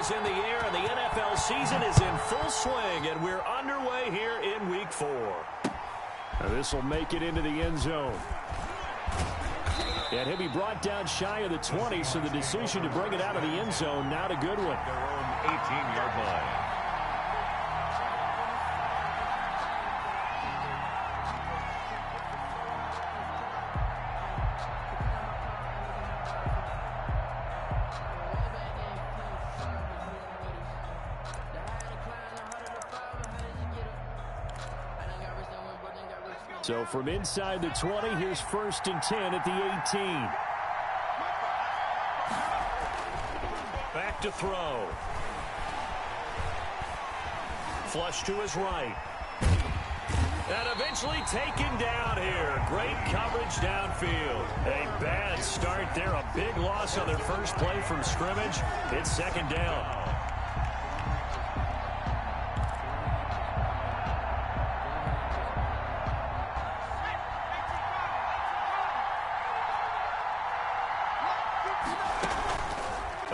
is in the air, and the NFL season is in full swing, and we're underway here in Week 4. This will make it into the end zone. And he'll be brought down shy of the 20, so the decision to bring it out of the end zone, not a good one. Their own 18-yard line. So from inside the 20, here's 1st and 10 at the 18. Back to throw. Flush to his right. And eventually taken down here. Great coverage downfield. A bad start there. A big loss on their first play from scrimmage. It's 2nd down.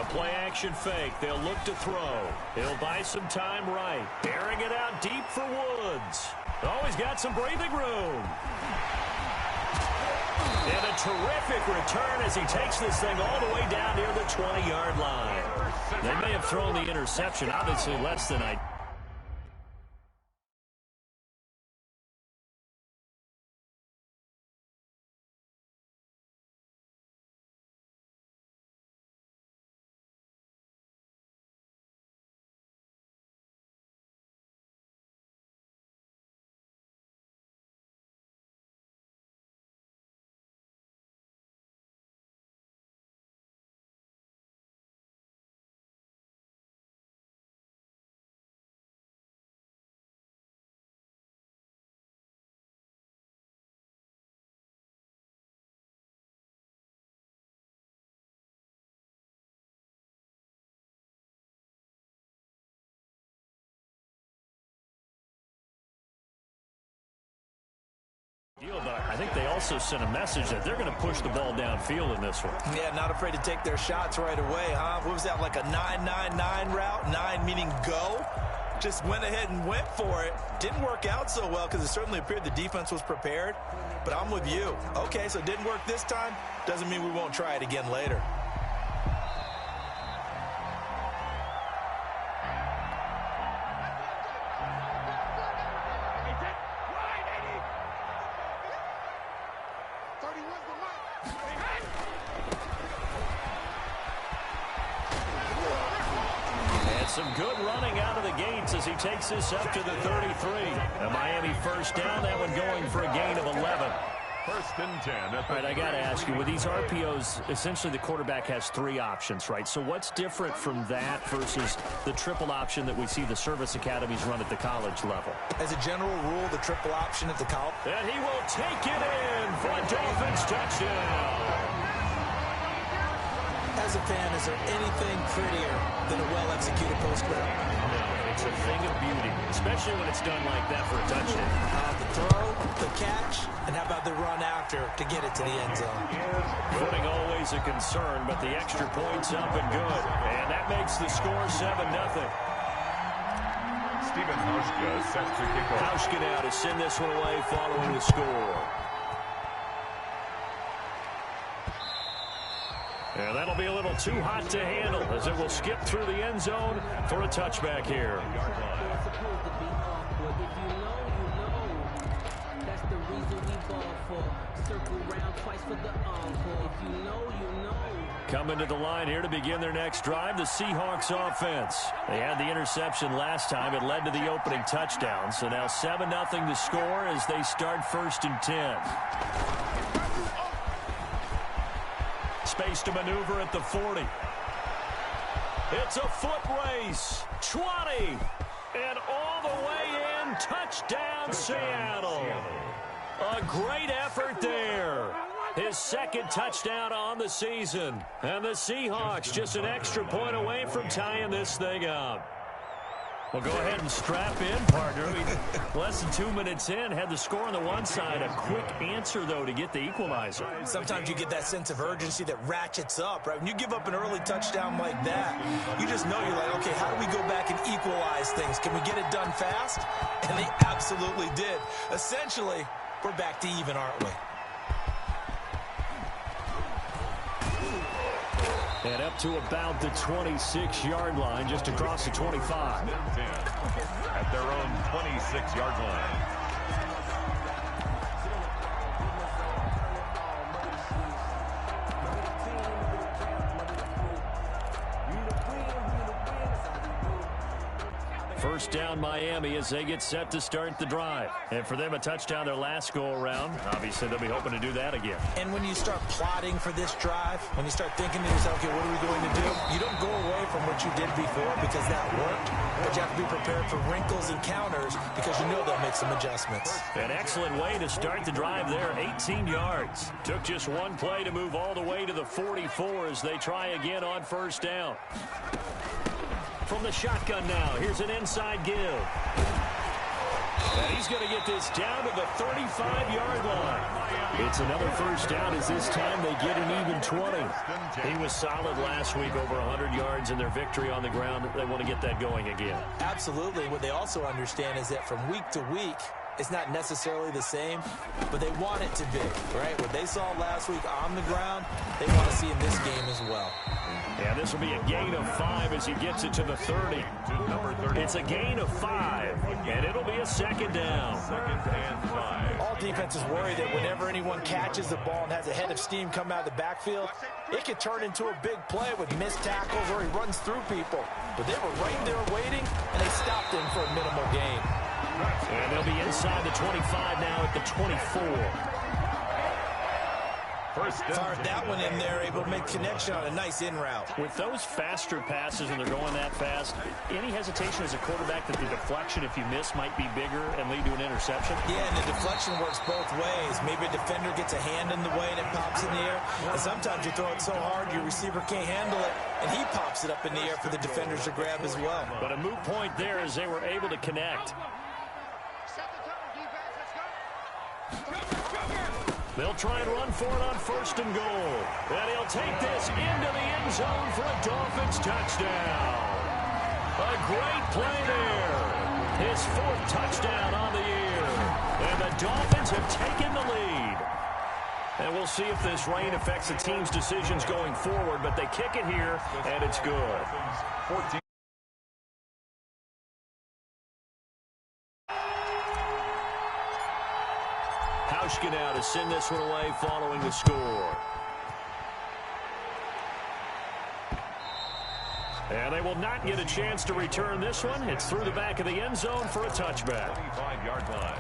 Play-action fake. They'll look to throw. He'll buy some time right. Airing it out deep for Woods. Oh, he's got some breathing room. And a terrific return as he takes this thing all the way down near the 20-yard line. They may have thrown the interception, obviously less than I... But I think they also sent a message that they're going to push the ball downfield in this one. Yeah, not afraid to take their shots right away, huh? What was that, like a 9-9-9 route? 9 meaning go? Just went ahead and went for it. Didn't work out so well because it certainly appeared the defense was prepared. But I'm with you. Okay, so it didn't work this time. Doesn't mean we won't try it again later. Some good running out of the gates as he takes this up to the 33. A Miami 1st down, that one going for a gain of 11. 1st and 10. All right, I got to ask you, with these RPOs, essentially the quarterback has 3 options, right? So what's different from that versus the triple option that we see the service academies run at the college level? As a general rule, the triple option at the college. And he will take it in for a Dolphins touchdown. As a fan, is there anything prettier than a well-executed post route? No, it's a thing of beauty, especially when it's done like that for a touchdown. The throw, the catch, and how about the run after to get it to the end zone? Footing always a concern, but the extra point's up and good. And that makes the score 7-0. Stephen Hauschka set to kick off. Hauschka now to send this one away following the score. And that'll be a little too hot to handle as it will skip through the end zone for a touchback here. Coming to the line here to begin their next drive, the Seahawks offense. They had the interception last time. It led to the opening touchdown. So now 7-0 to score as they start 1st and 10. Space to maneuver at the 40. It's a foot race. 20. And all the way in. Touchdown, Seattle. A great effort there. His 2nd touchdown on the season. And the Seahawks just an extra point away from tying this thing up. Well, go ahead and strap in, partner. Less than 2 minutes in, had the score on the one side. A quick answer, though, to get the equalizer. Sometimes you get that sense of urgency that ratchets up, right? When you give up an early touchdown like that, you just know you're like, okay, how do we go back and equalize things? Can we get it done fast? And they absolutely did. Essentially, we're back to even, aren't we? And up to about the 26-yard line, just across the 25. At their own 26-yard line. First down, Miami, as they get set to start the drive. And for them, a touchdown their last go-around. Obviously, they'll be hoping to do that again. And when you start plotting for this drive, when you start thinking to yourself, okay, what are we going to do? You don't go away from what you did before because that worked. But you have to be prepared for wrinkles and counters because you know they'll make some adjustments. An excellent way to start the drive there, 18 yards. Took just one play to move all the way to the 44 as they try again on first down. From the shotgun now, here's an inside give. And he's going to get this down to the 35-yard line. It's another first down as this time they get an even 20. He was solid last week, over 100 yards in their victory on the ground. They want to get that going again. Absolutely. What they also understand is that from week to week, it's not necessarily the same, but they want it to be, right? What they saw last week on the ground, they want to see in this game as well. Yeah, this will be a gain of 5 as he gets it to the 30. Number 30. It's a gain of 5, and it'll be a second down. Second and 5. All defenses worry that whenever anyone catches the ball and has a head of steam come out of the backfield, it could turn into a big play with missed tackles or he runs through people. But they were right there waiting, and they stopped him for a minimal gain. And they'll be inside the 25 now at the 24. Fired that one in there, able to make connection on a nice in route. With those faster passes when they're going that fast, any hesitation as a quarterback that the deflection, if you miss, might be bigger and lead to an interception? Yeah, and the deflection works both ways. Maybe a defender gets a hand in the way and it pops in the air. And sometimes you throw it so hard your receiver can't handle it, and he pops it up in the air for the defenders to grab as well. But a moot point there as they were able to connect. They'll try and run for it on first and goal. And he'll take this into the end zone for a Dolphins touchdown. A great play there. His 4th touchdown on the year. And the Dolphins have taken the lead. And we'll see if this rain affects the team's decisions going forward. But they kick it here, and it's good. 14. Now to send this one away following the score. And they will not get a chance to return this one. It's through the back of the end zone for a touchback. 25-yard line.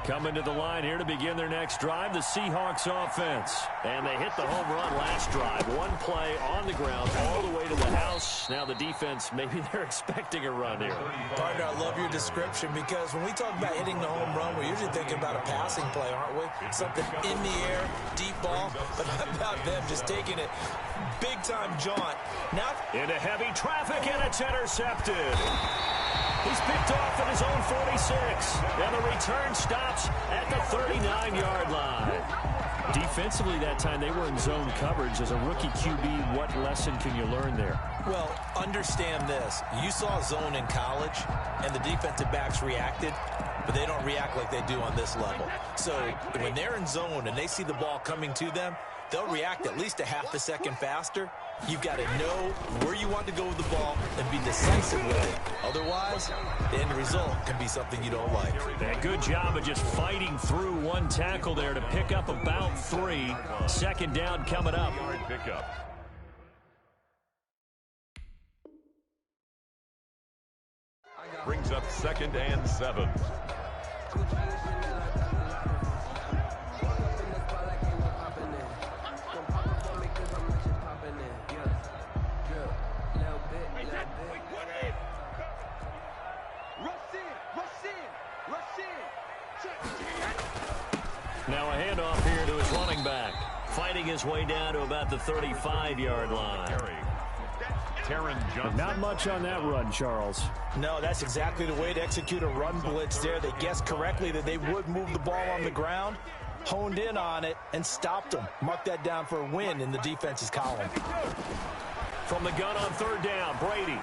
Coming to the line here to begin their next drive, the Seahawks offense. And they hit the home run last drive. One play on the ground all the way to the house. Now the defense, maybe they're expecting a run here. Partner, I love your description because when we talk about hitting the home run, we're usually thinking about a passing play, aren't we? Something in the air, deep ball. But how about them just taking it big-time jaunt? Now into heavy traffic, and it's intercepted. He's picked off at his own 46. And the return stops at the 39-yard line. Defensively that time, they were in zone coverage. As a rookie QB, what lesson can you learn there? Well, understand this. You saw zone in college, and the defensive backs reacted, but they don't react like they do on this level. So when they're in zone and they see the ball coming to them, they'll react at least a half a second faster. You've got to know where you want to go with the ball and be decisive with it. Otherwise, the end result can be something you don't like. A good job of just fighting through one tackle there to pick up about 3. Second down coming up. Brings up 2nd and 7. Now a handoff here to his running back. Fighting his way down to about the 35-yard line. Not much on that run, Charles. No, that's exactly the way to execute a run blitz there. They guessed correctly that they would move the ball on the ground, honed in on it, and stopped them. Mark that down for a win in the defense's column. From the gun on third down, Brady.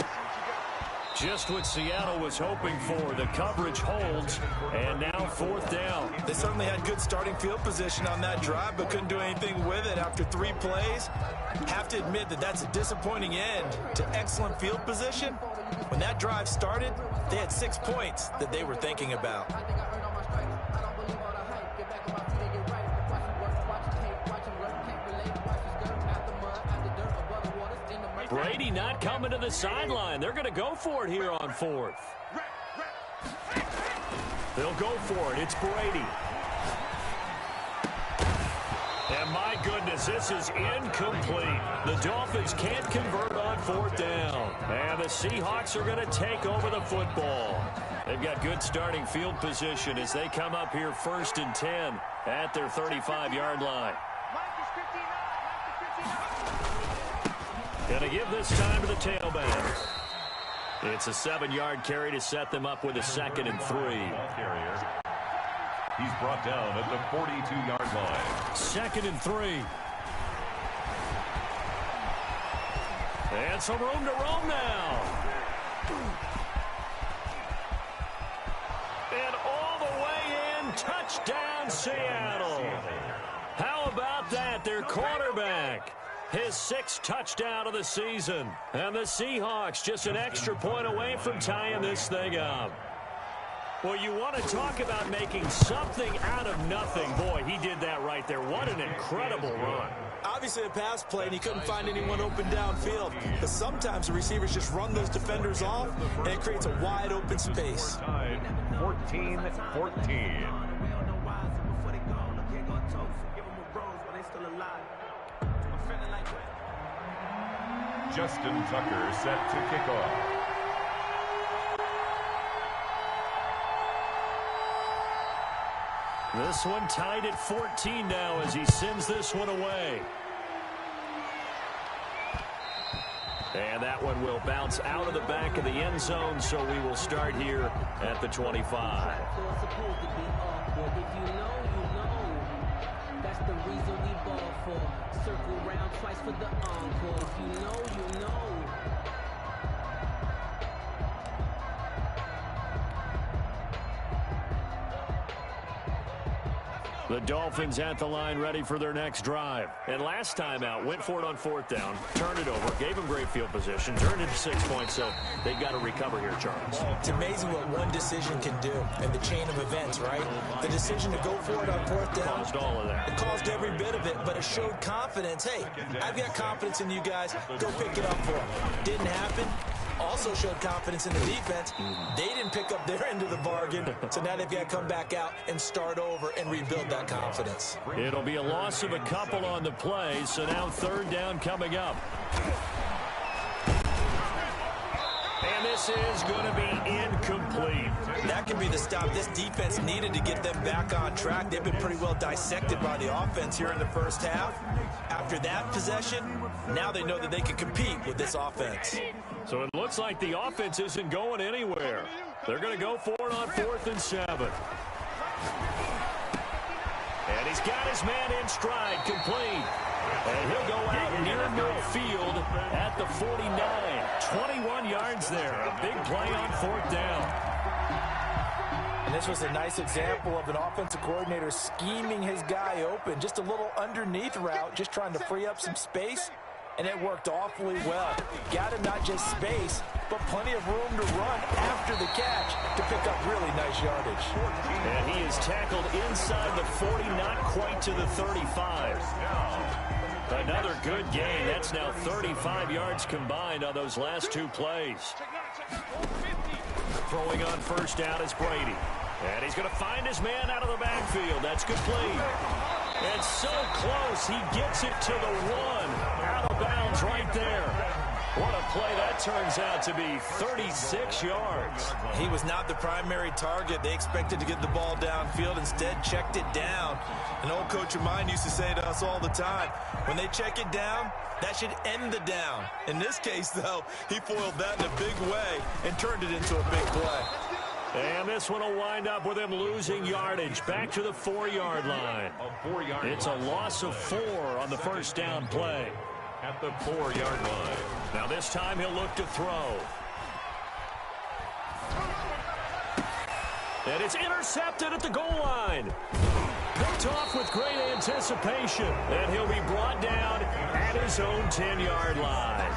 Just what Seattle was hoping for. The coverage holds, and now fourth down. They certainly had good starting field position on that drive, but couldn't do anything with it after 3 plays. Have to admit that that's a disappointing end to excellent field position. When that drive started, they had 6 points that they were thinking about. Brady not coming to the sideline. They're going to go for it here on fourth. They'll go for it. It's Brady. And my goodness, this is incomplete. The Dolphins can't convert on fourth down. And the Seahawks are going to take over the football. They've got good starting field position as they come up here 1st and 10 at their 35-yard line. Going to give this time to the tailback. It's a 7-yard carry to set them up with a 2nd and 3. He's brought down at the 42-yard line. 2nd and 3. And some room to roam now. And all the way in, touchdown Seattle. How about that? Their quarterback. His 6th touchdown of the season. And the Seahawks just an extra point away from tying this thing up. Well, you want to talk about making something out of nothing. Boy, he did that right there. What an incredible run. Obviously a pass play, and he couldn't find anyone open downfield. But sometimes the receivers just run those defenders off, and it creates a wide open space. 14-14. Justin Tucker set to kick off. This one tied at 14 now as he sends this one away. And that one will bounce out of the back of the end zone, so we will start here at the 25. That's the reason we ball for. Circle round twice for the encore. If you know, you know. The Dolphins at the line ready for their next drive. And last time out, went for it on 4th down, turned it over, gave them great field position, turned it to 6 points, so they've got to recover here, Charles. It's amazing what one decision can do in the chain of events, right? The decision to go for it on 4th down. Caused all of that. It caused every bit of it, but it showed confidence. Hey, I've got confidence in you guys. Go pick it up for them. Didn't happen. Also showed confidence in the defense. They didn't pick up their end of the bargain, so now they've got to come back out and start over and rebuild that confidence. It'll be a loss of a couple on the play, so now 3rd down coming up. And this is going to be incomplete. That can be the stop this defense needed to get them back on track. They've been pretty well dissected by the offense here in the first half. After that possession, now they know that they can compete with this offense. So it looks like the offense isn't going anywhere. They're going to go for it on 4th and 7. And he's got his man in stride, complete. And he'll go out near midfield at the 49. 21 yards there. A big play on 4th down. And this was a nice example of an offensive coordinator scheming his guy open. Just a little underneath route, just trying to free up some space. And it worked awfully well. Got him not just space, but plenty of room to run after the catch to pick up really nice yardage. And he is tackled inside the 40, not quite to the 35. Another good gain. That's now 35 yards combined on those last 2 plays. Throwing on 1st down is Brady. And he's going to find his man out of the backfield. That's complete. And so close, he gets it to the 1. Out of bounds right there. What a play that turns out to be, 36 yards. He was not the primary target. They expected to get the ball downfield, instead checked it down. An old coach of mine used to say to us all the time, when they check it down, that should end the down. In this case, though, he foiled that in a big way and turned it into a big play. And this one will wind up with him losing yardage back to the 4-yard line. It's a loss of 4 on the first down play. At the 4-yard line. Now this time he'll look to throw. And it's intercepted at the goal line. Picked off with great anticipation. And he'll be brought down at his own 10-yard line.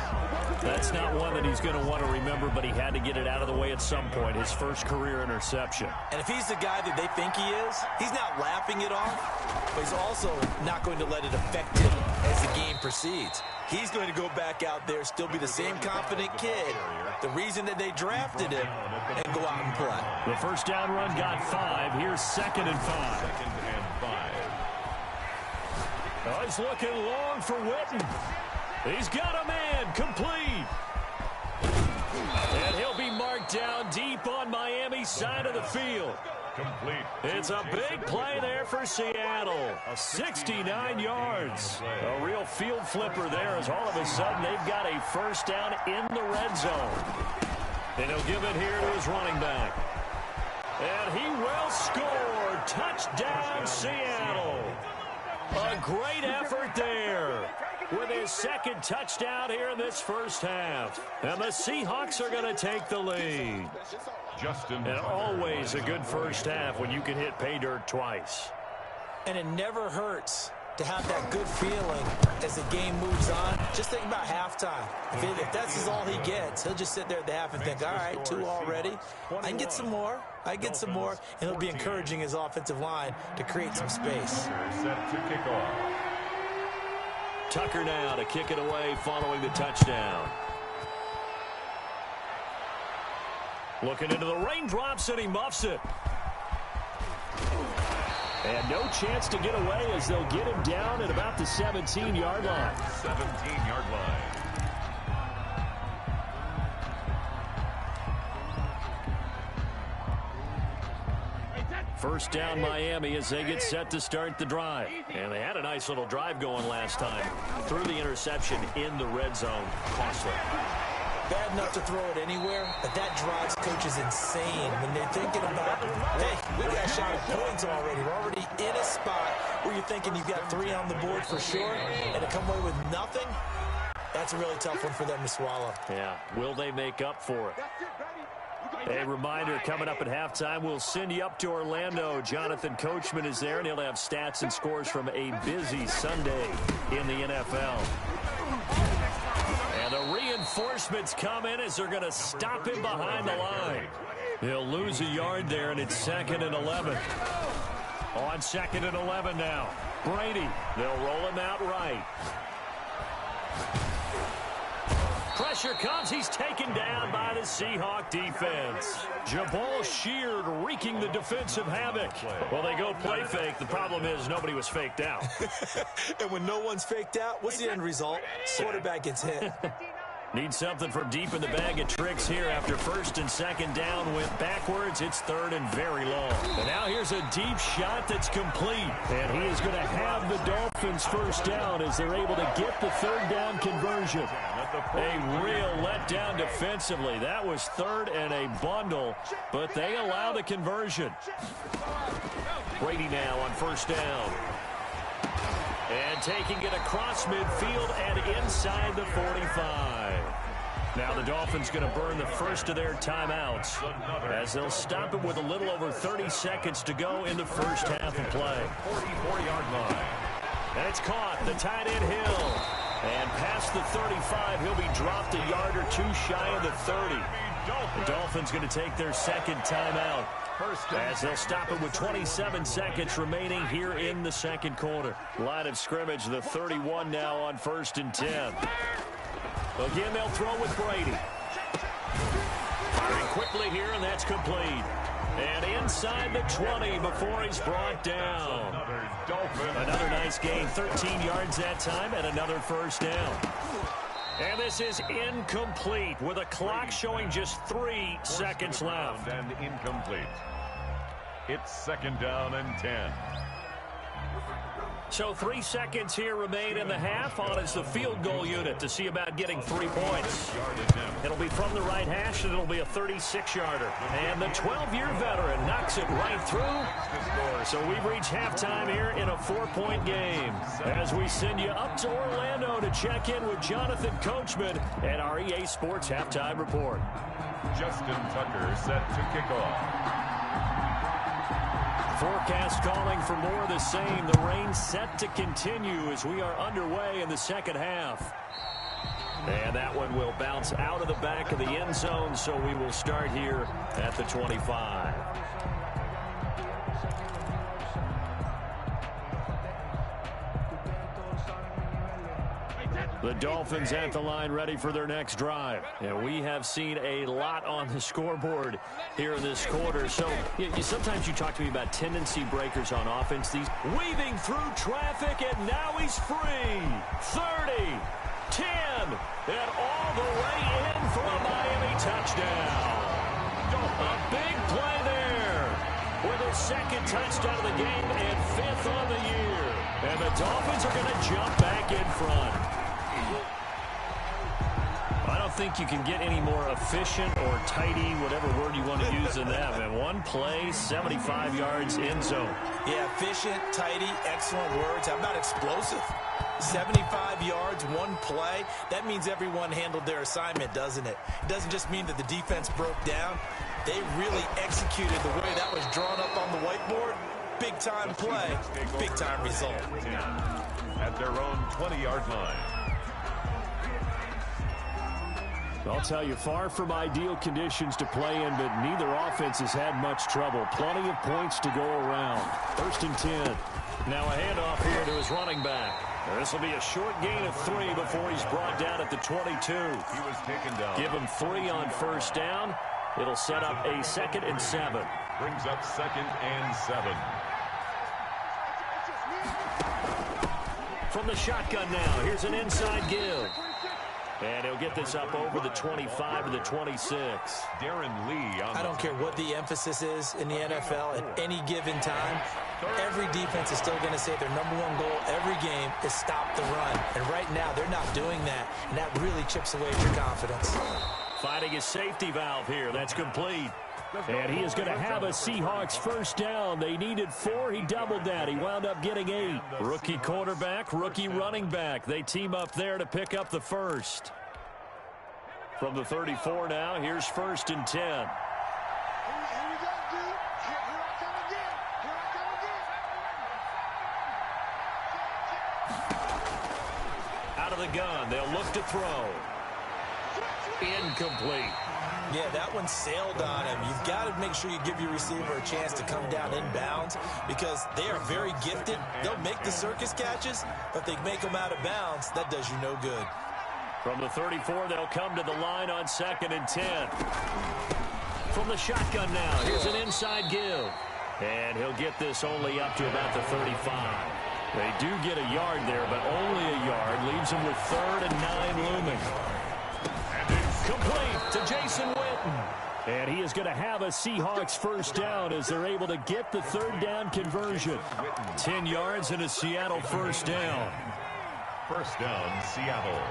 That's not one that he's going to want to remember, but he had to get it out of the way at some point, his first career interception. And if he's the guy that they think he is, he's not laughing it off, but he's also not going to let it affect him as the game proceeds. He's going to go back out there, still be the same confident kid, the reason that they drafted him, and go out and play. The first down run got 5. Here's 2nd and 5. 2nd and 5. Oh, he's looking long for Witten. He's got a man, complete. And he'll be marked down deep on Miami's side of the field. Complete. It's a big play there for Seattle. 69 yards. A real field flipper there as all of a sudden they've got a first down in the red zone. And he'll give it here to his running back. And he will score. Touchdown, Seattle. A great effort there with his second touchdown here in this first half. And the Seahawks are going to take the lead. And always a good first half when you can hit pay dirt twice. And it never hurts to have that good feeling as the game moves on. Just think about halftime. If that's all he gets, he'll just sit there at the half and think, all right, 2 already. I can get some more. I get some more. And he'll be encouraging his offensive line to create some space. Set to kick off. Tucker now to kick it away following the touchdown. Looking into the raindrops, and he muffs it. And no chance to get away as they'll get him down at about the 17-yard line. 17-yard line. First down Miami as they get set to start the drive. And they had a nice little drive going last time. Threw the interception in the red zone. Costly. Bad enough to throw it anywhere, but that drives coaches insane when they're thinking about, hey, we got a shot at points already. We're already in a spot where you're thinking you've got 3 on the board for sure, and to come away with nothing, that's a really tough one for them to swallow. Yeah, will they make up for it? A reminder, coming up at halftime, we'll send you up to Orlando. Jonathan Coachman is there, and he'll have stats and scores from a busy Sunday in the NFL. And the reinforcements come in as they're going to stop him behind the line. He'll lose a yard there, and it's 2nd and 11. On 2nd and 11 now. Brady, they'll roll him out right. Pressure comes. He's taken down by the Seahawk defense. Jabal Sheard wreaking the defensive havoc. Well, they go play fake. The problem is nobody was faked out. And when no one's faked out, what's the end result? Quarterback gets hit. Need something from deep in the bag of tricks here after 1st and 2nd down went backwards. It's 3rd and very long. And now here's a deep shot that's complete. And he is going to have the Dolphins first down as they're able to get the 3rd down conversion. A real letdown defensively. That was 3rd and a bundle, but they allow the conversion. Brady now on 1st down. And taking it across midfield and inside the 45. Now the Dolphins going to burn the first of their timeouts as they'll stop it with a little over 30 seconds to go in the first half of play. 44-yard line. And it's caught. The tight end Hill. And past the 35, he'll be dropped a yard or 2 shy of the 30. The Dolphins going to take their 2nd timeout as they'll stop it with 27 seconds remaining here in the 2nd quarter. Line of scrimmage, the 31 now on 1st and 10. Again, they'll throw with Brady. Very quickly here, and that's complete. And inside the 20 before he's brought down. Another nice gain, 13 yards that time, and another first down. And this is incomplete with a clock showing just 3 seconds left. And incomplete. It's second down and 10. So 3 seconds here remain in the half. On is the field goal unit to see about getting 3 points. It'll be from the right hash, and it'll be a 36-yarder. And the 12-year veteran knocks it right through. So we've reached halftime here in a 4-point game. As we send you up to Orlando to check in with Jonathan Coachman at our EA Sports Halftime Report. Justin Tucker set to kick off. Forecast calling for more of the same. The rain set to continue as we are underway in the second half. And that one will bounce out of the back of the end zone, so we will start here at the 25. The Dolphins at the line ready for their next drive. And we have seen a lot on the scoreboard here in this quarter. So sometimes you talk to me about tendency breakers on offense. These weaving through traffic, and now he's free. 30, 10, and all the way in for a Miami touchdown. A big play there with his second touchdown of the game and 5th on the year. And the Dolphins are going to jump back in front. I don't think you can get any more efficient or tidy, whatever word you want to use in that. And one play, 75 yards end zone. Yeah, efficient, tidy, excellent words. How about explosive? 75 yards, one play. That means everyone handled their assignment, doesn't it? It doesn't just mean that the defense broke down. They really executed the way that was drawn up on the whiteboard. Big-time play, big-time result. At their own 20-yard line. I'll tell you, far from ideal conditions to play in, but neither offense has had much trouble. Plenty of points to go around. 1st and 10. Now a handoff here to his running back. This will be a short gain of 3 before he's brought down at the 22. He was taken down. Give him 3 on 1st down. It'll set up a 2nd and 7. Brings up 2nd and 7. From the shotgun now, here's an inside give. And he'll get this up over the 25 to the 26. Darren Lee. I don't care what the emphasis is in the NFL at any given time. Every defense is still going to say their #1 goal every game is stop the run. And right now, they're not doing that. And that really chips away at your confidence. Finding his safety valve here. That's complete. And he is going to have a Seahawks 1st down. They needed 4. He doubled that. He wound up getting 8. Rookie quarterback, rookie running back. They team up there to pick up the 1st. From the 34 now, here's 1st and 10. Out of the gun, they'll look to throw. Incomplete. Yeah, that one sailed on him. You've got to make sure you give your receiver a chance to come down inbounds because they are very gifted. They'll make the circus catches, but they make them out of bounds. That does you no good. From the 34, they'll come to the line on 2nd and 10. From the shotgun now, here's an inside give. And he'll get this only up to about the 35. They do get a yard there, but only a yard. Leaves them with 3rd and 9 looming. Complete to Jason Witten. And he is going to have a Seahawks 1st down as they're able to get the 3rd down conversion. 10 yards and a Seattle 1st down. 1st down, Seattle.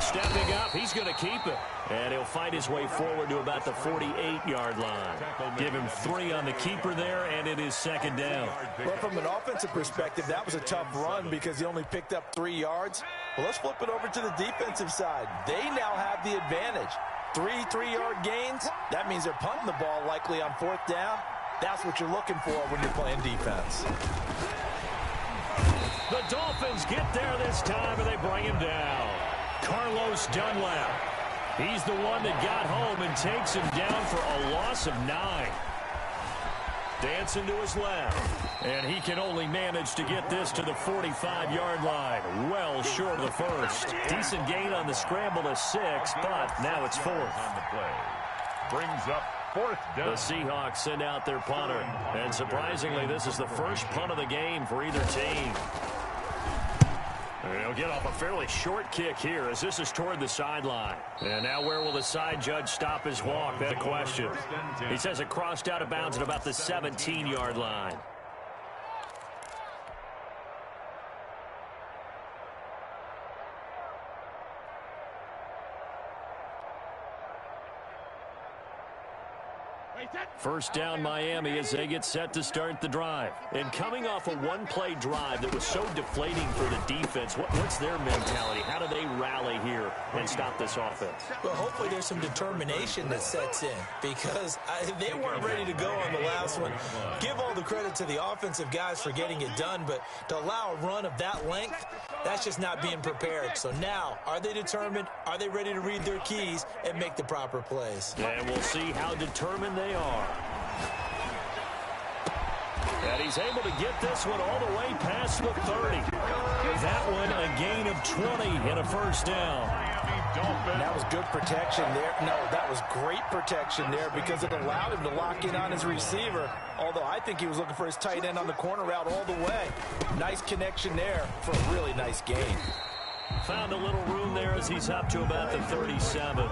Stepping up, he's going to keep it. And he'll fight his way forward to about the 48-yard line. Give him 3 on the keeper there, and it is 2nd down. Well, from an offensive perspective, that was a tough run because he only picked up 3 yards. Well, let's flip it over to the defensive side. They now have the advantage. 3 3-yard gains. That means they're punting the ball likely on 4th down. That's what you're looking for when you're playing defense. The Dolphins get there this time, and they bring him down. Carlos Dunlap. He's the one that got home and takes him down for a loss of 9. Dancing to his left. And he can only manage to get this to the 45-yard line. Well short of the 1st. Decent gain on the scramble to 6, but now it's 4th. On the play. Brings up 4th down. The Seahawks send out their punter. And surprisingly, this is the first punt of the game for either team. He'll get off a fairly short kick here as this is toward the sideline. And now where will the side judge stop his walk? That's the question. He says it crossed out of bounds at about the 17-yard line. First down Miami as they get set to start the drive. And coming off a one-play drive that was so deflating for the defense, what's their mentality? How do they rally here and stop this offense? Well, hopefully there's some determination that sets in because they weren't ready to go on the last one. Give all the credit to the offensive guys for getting it done, but to allow a run of that length, that's just not being prepared. So now, are they determined? Are they ready to read their keys and make the proper plays? And we'll see how determined they are. And he's able to get this one all the way past the 30. That one a gain of 20 and a first down. That was good protection there. No, that was great protection there because it allowed him to lock in on his receiver. Although I think he was looking for his tight end on the corner route all the way. Nice connection there for a really nice gain. Found a little room there as he's up to about the 37.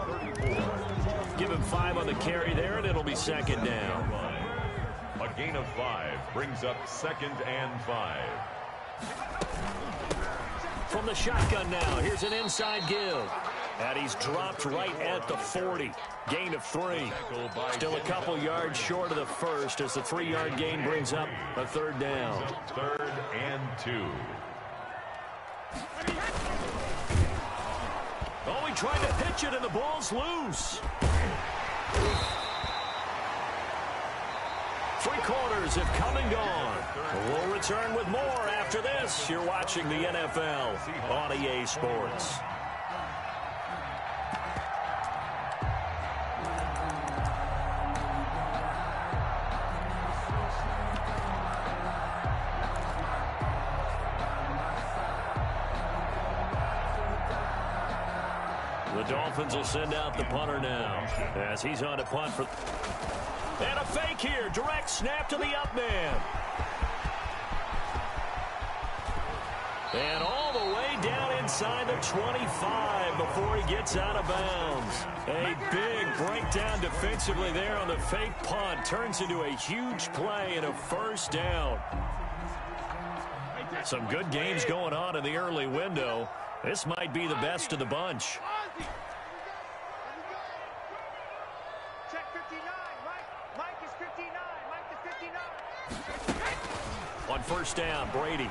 Give him 5 on the carry there, and it'll be second down. A gain of 5 brings up 2nd and 5. From the shotgun now, here's an inside give. And he's dropped right at the 40. Gain of 3. Still a couple yards short of the first as the 3-yard gain brings up a third down. 3rd and 2. Oh, he tried to pitch it, and the ball's loose. 3 quarters have come and gone. We'll return with more after this. You're watching the NFL on EA Sports. The Dolphins will send out the punter now as he's on to punt for... And a fake here. Direct snap to the up man. And all the way down inside the 25 before he gets out of bounds. A big breakdown defensively there on the fake punt. Turns into a huge play and a first down. Some good games going on in the early window. This might be the best of the bunch. On first down, Brady.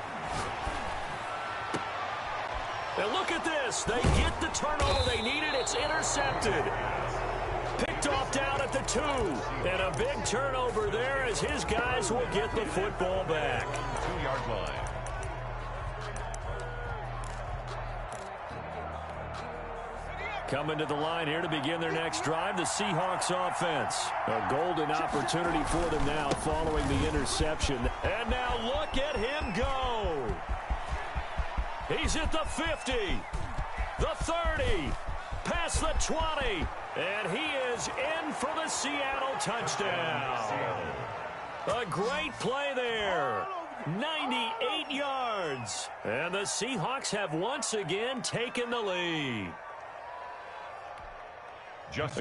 And look at this. They get the turnover they needed. It's intercepted. Picked off down at the 2. And a big turnover there as his guys will get the football back. 2-yard line. Coming to the line here to begin their next drive, the Seahawks offense. A golden opportunity for them now following the interception. And now look at him go. He's at the 50, the 30, past the 20, and he is in for the Seattle touchdown. A great play there. 98 yards. And the Seahawks have once again taken the lead.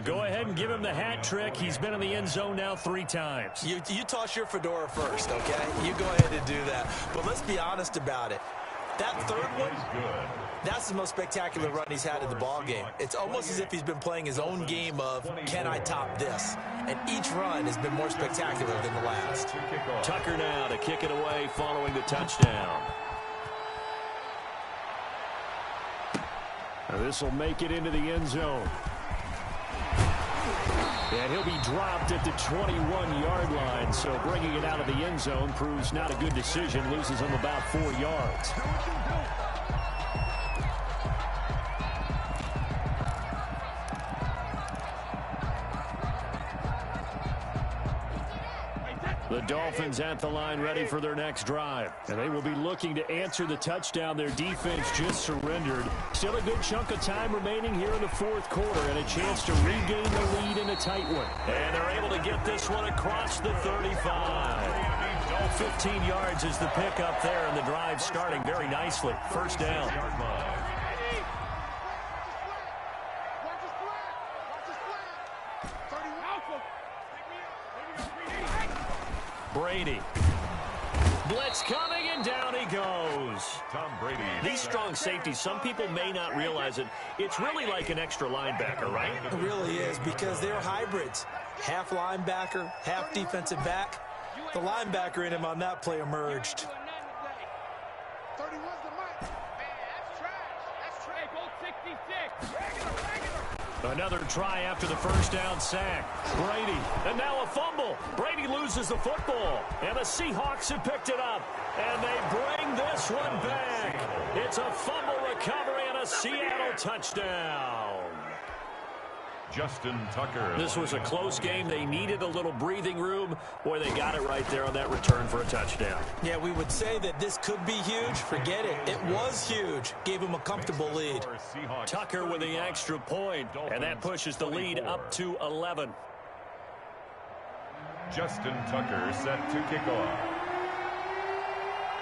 Go ahead and give him the hat trick. He's been in the end zone now 3 times. You toss your fedora first, okay? You go ahead and do that. But let's be honest about it. That third one, that's the most spectacular run he's had in the ballgame. It's almost as if he's been playing his own game of, can I top this? And each run has been more spectacular than the last. Tucker now to kick it away following the touchdown. Now this will make it into the end zone. And he'll be dropped at the 21-yard line, so bringing it out of the end zone proves not a good decision, loses him about 4 yards. The Dolphins at the line ready for their next drive. And they will be looking to answer the touchdown their defense just surrendered. Still a good chunk of time remaining here in the 4th quarter and a chance to regain the lead in a tight one. And they're able to get this one across the 35. Full 15 yards is the pickup there, and the drive starting very nicely. First down. Brady. Blitz coming, and down he goes. Tom Brady. These strong safeties, some people may not realize it. It's really like an extra linebacker, right? It really is, because they're hybrids. Half linebacker, half defensive back. The linebacker in him on that play emerged. Another try after the first down sack. Brady, and now a fumble. Brady loses the football, and the Seahawks have picked it up, and they bring this one back. It's a fumble recovery and a Seattle touchdown. Justin Tucker. This was a close game. They needed a little breathing room. Boy, they got it right there on that return for a touchdown. Yeah, we would say that this could be huge. Forget it. It was huge. Gave him a comfortable lead. Tucker with the extra point, and that pushes the lead up to 11. Justin Tucker set to kick off.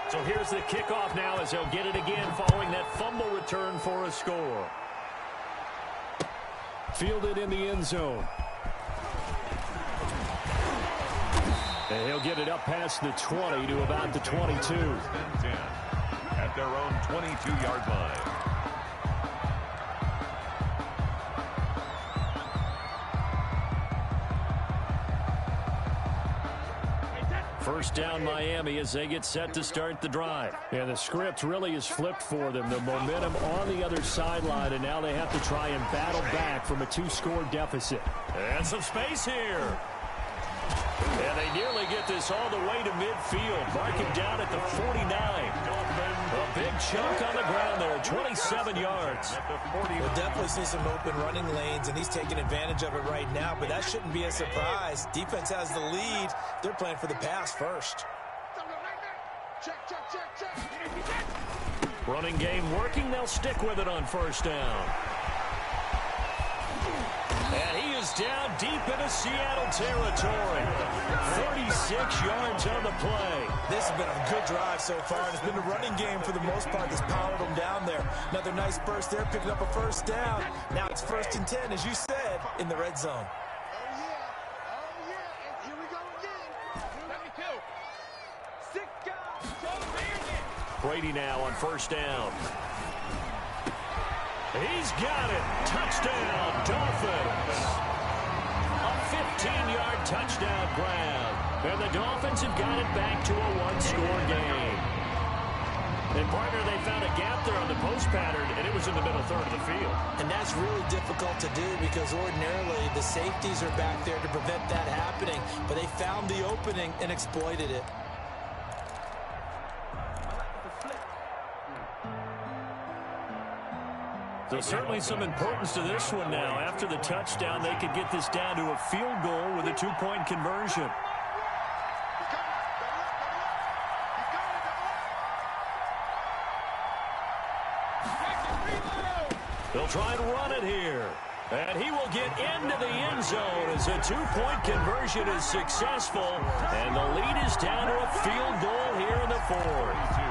So here's the kickoff now as they'll get it again following that fumble return for a score. Fielded in the end zone. And he'll get it up past the 20 to about the 22. At their own 22-yard line. First down Miami as they get set to start the drive. And the script really is flipped for them. The momentum on the other sideline, and now they have to try and battle back from a 2-score deficit. And some space here. And they nearly get this all the way to midfield. Marking down at the 49. A big chunk on the ground there, 27 yards. We'll definitely see some open running lanes, and he's taking advantage of it right now, but that shouldn't be a surprise. Defense has the lead. They're playing for the pass first. Running game working. They'll stick with it on first down. And he is down deep into Seattle territory. 36 yards on the play. This has been a good drive so far, and it's been a running game for the most part that's pounded them down there. Another nice burst there, picking up a first down. Now it's 1st and 10, as you said, in the red zone. Brady now on first down. He's got it. Touchdown, Dolphins. A 15-yard touchdown grab. And the Dolphins have got it back to a 1-score game. And, partner, they found a gap there on the post pattern, and it was in the middle third of the field. And that's really difficult to do because ordinarily the safeties are back there to prevent that happening. But they found the opening and exploited it. So certainly some importance to this one now. After the touchdown, they could get this down to a field goal with a 2-point conversion. They'll try and run it here. And he will get into the end zone as a 2-point conversion is successful. And the lead is down to a field goal here in the 4th.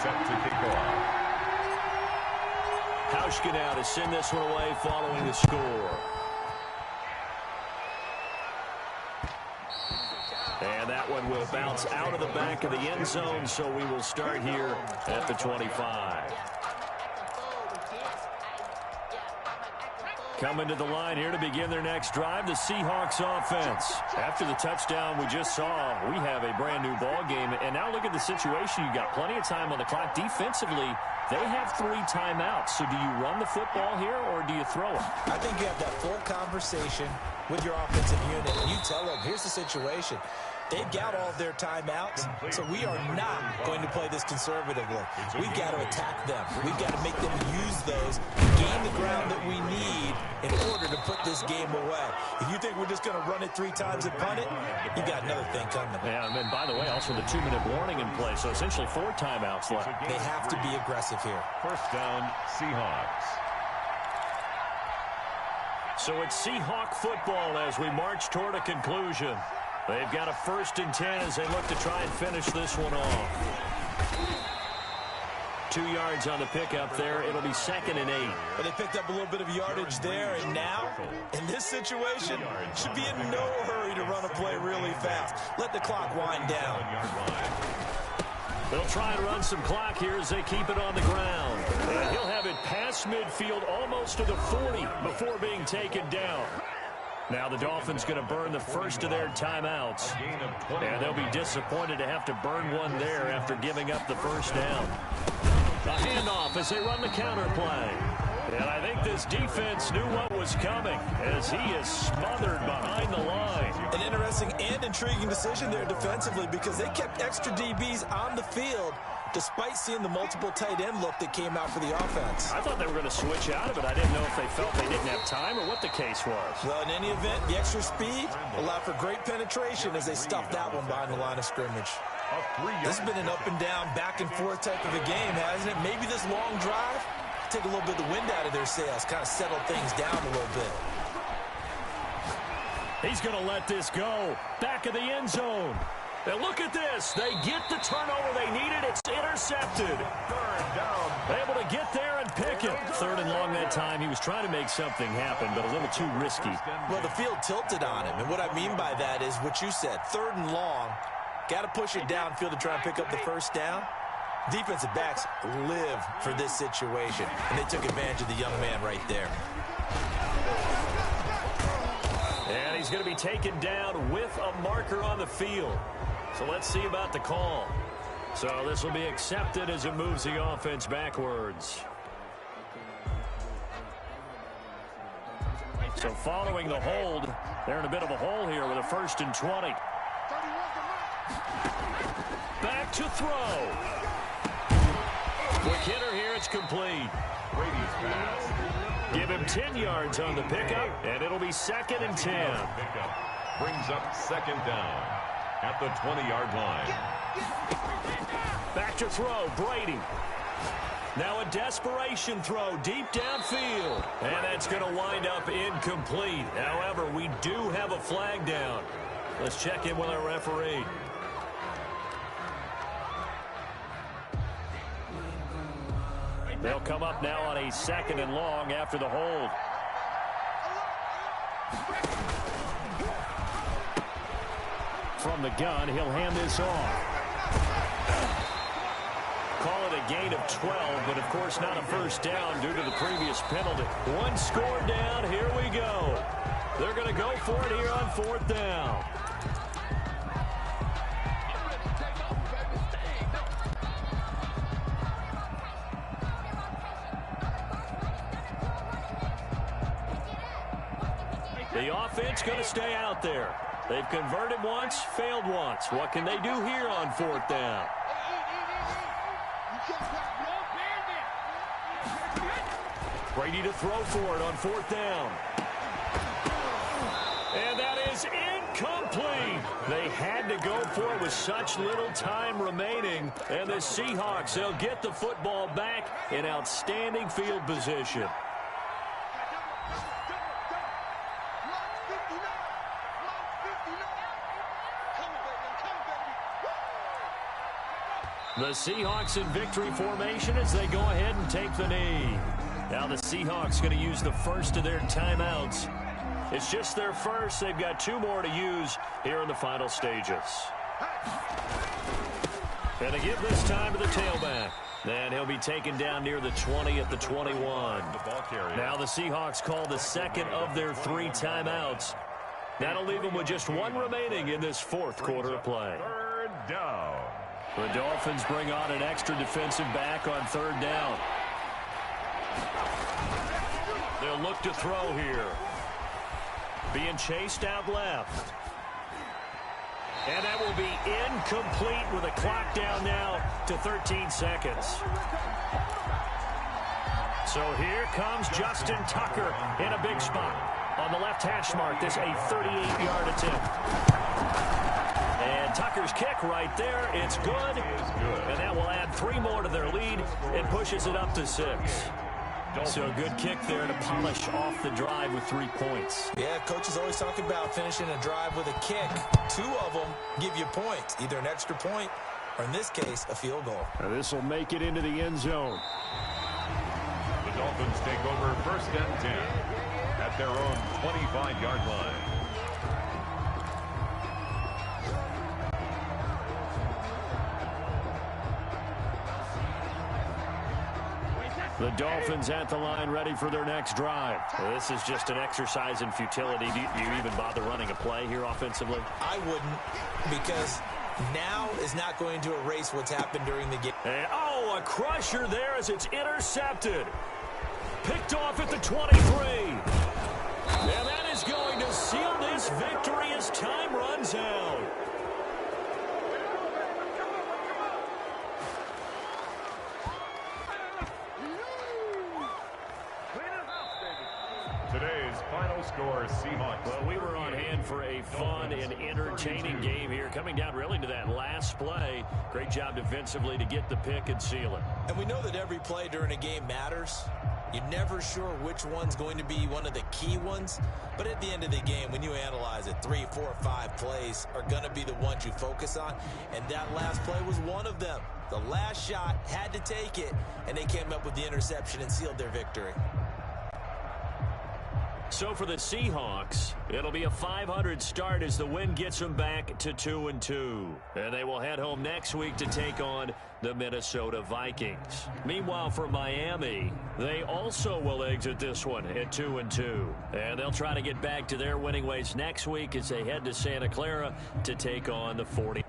Set to kick off. Hauschka now to send this one away following the score. And that one will bounce out of the back of the end zone, so we will start here at the 25. Coming to the line here to begin their next drive, the Seahawks offense. After the touchdown we just saw, we have a brand-new ball game. And now look at the situation. You've got plenty of time on the clock. Defensively, they have 3 timeouts. So do you run the football here or do you throw it? I think you have that full conversation with your offensive unit, and you tell them, here's the situation. They've got all of their timeouts, so we are not going to play this conservatively. We've got to attack them. We've got to make them use those, gain the ground that we need in order to put this game away. If you think we're just going to run it 3 times and punt it, you got another thing coming. Yeah, and then, by the way, also the 2-minute warning in play, so essentially 4 timeouts left. They have to be aggressive here. First down, Seahawks. So it's Seahawk football as we march toward a conclusion. They've got a 1st and 10 as they look to try and finish this one off. 2 yards on the pickup there. It'll be 2nd and 8. But they picked up a little bit of yardage there, and now, in this situation, should be in no hurry to run a play really fast. Let the clock wind down. They'll try and run some clock here as they keep it on the ground. And he'll have it past midfield almost to the 40 before being taken down. Now the Dolphins going to burn the first of their timeouts. And they'll be disappointed to have to burn one there after giving up the first down. A handoff as they run the counter play. And I think this defense knew what was coming as he is smothered behind the line. An interesting and intriguing decision there defensively because they kept extra DBs on the field despite seeing the multiple tight end look that came out for the offense. I thought they were going to switch out of it. I didn't know if they felt they didn't have time or what the case was. Well, in any event, the extra speed allowed for great penetration as they stuffed that one behind the line of scrimmage. This has been an up and down, back and forth type of a game, hasn't it? Maybe this long drive take a little bit of the wind out of their sails, kind of settle things down a little bit. He's going to let this go. Back of the end zone. And look at this. They get the turnover they needed. It's intercepted. 3rd down. Able to get there and pick it. 3rd and long that time. He was trying to make something happen, but a little too risky. Well, the field tilted on him. And what I mean by that is what you said. 3rd and long. Got to push it downfield to try and pick up the first down. Defensive backs live for this situation. And they took advantage of the young man right there. And he's going to be taken down with a marker on the field. So let's see about the call. So this will be accepted as it moves the offense backwards. So following the hold, they're in a bit of a hole here with a 1st and 20. Back to throw. Quick hitter here, it's complete. Brady's pass. Give him 10 yards on the pickup, and it'll be 2nd and 10. Pickup brings up 2nd down at the 20-yard line. Back to throw, Brady. Now a desperation throw deep downfield, and that's going to wind up incomplete. However, we do have a flag down. Let's check in with our referee. They'll come up now on a 2nd and long after the hold. From the gun, he'll hand this off. Call it a gain of 12, but of course not a first down due to the previous penalty. One score down, here we go. They're going to go for it here on 4th down. The offense going to stay out there. They've converted once, failed once. What can they do here on 4th down? Brady to throw for it on 4th down. And that is incomplete. They had to go for it with such little time remaining. And the Seahawks, they'll get the football back in outstanding field position. The Seahawks in victory formation as they go ahead and take the knee. Now the Seahawks going to use the first of their timeouts. It's just their first. They've got 2 more to use here in the final stages. And they give this time to the tailback. And he'll be taken down near the 20 at the 21. Now the Seahawks call the 2nd of their 3 timeouts. That'll leave them with just 1 remaining in this 4th quarter of play. 3rd down. The Dolphins bring on an extra defensive back on 3rd down. They'll look to throw here. Being chased out left. And that will be incomplete with a clock down now to 13 seconds. So here comes Justin Tucker in a big spot. On the left hash mark, this a 38-yard attempt. And Tucker's kick right there, it's good. And that will add 3 more to their lead and pushes it up to 6. So good kick there to polish off the drive with 3 points. Yeah, coach is always talking about finishing a drive with a kick. 2 of them give you points, either an extra point or, in this case, a field goal. This will make it into the end zone. The Dolphins take over 1st and 10 at their own 25-yard line. The Dolphins at the line, ready for their next drive. This is just an exercise in futility. Do you even bother running a play here offensively? I wouldn't, because now is not going to erase what's happened during the game. And, a crusher there as it's intercepted. Picked off at the 23. And that is going to seal this victory as time runs out. Today's final score, Seahawks. Well, we were on hand for a fun and entertaining game here, coming down really to that last play. Great job defensively to get the pick and seal it. And we know that every play during a game matters. You're never sure which one's going to be one of the key ones. But at the end of the game, when you analyze it, 3, 4, 5 plays are going to be the ones you focus on. And that last play was one of them. The last shot had to take it, and they came up with the interception and sealed their victory. So for the Seahawks, it'll be a .500 start as the win gets them back to 2-2. And they will head home next week to take on the Minnesota Vikings. Meanwhile, for Miami, they also will exit this one at 2-2. And they'll try to get back to their winning ways next week as they head to Santa Clara to take on the 40.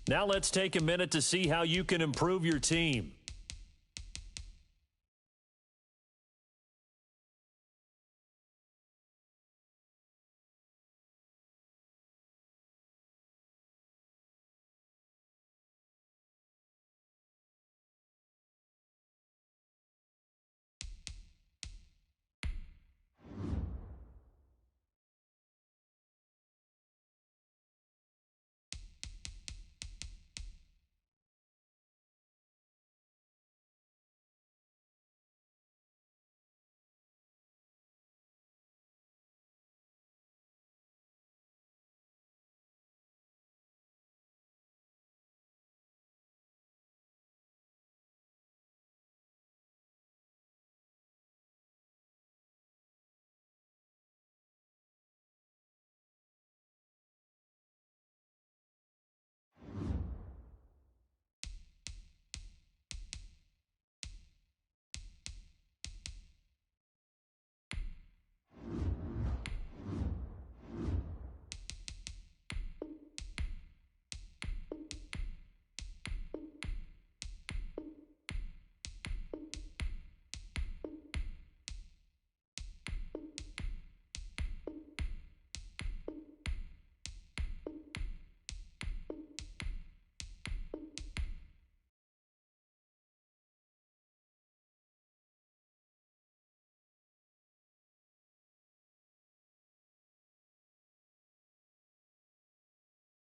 Now let's take a minute to see how you can improve your team.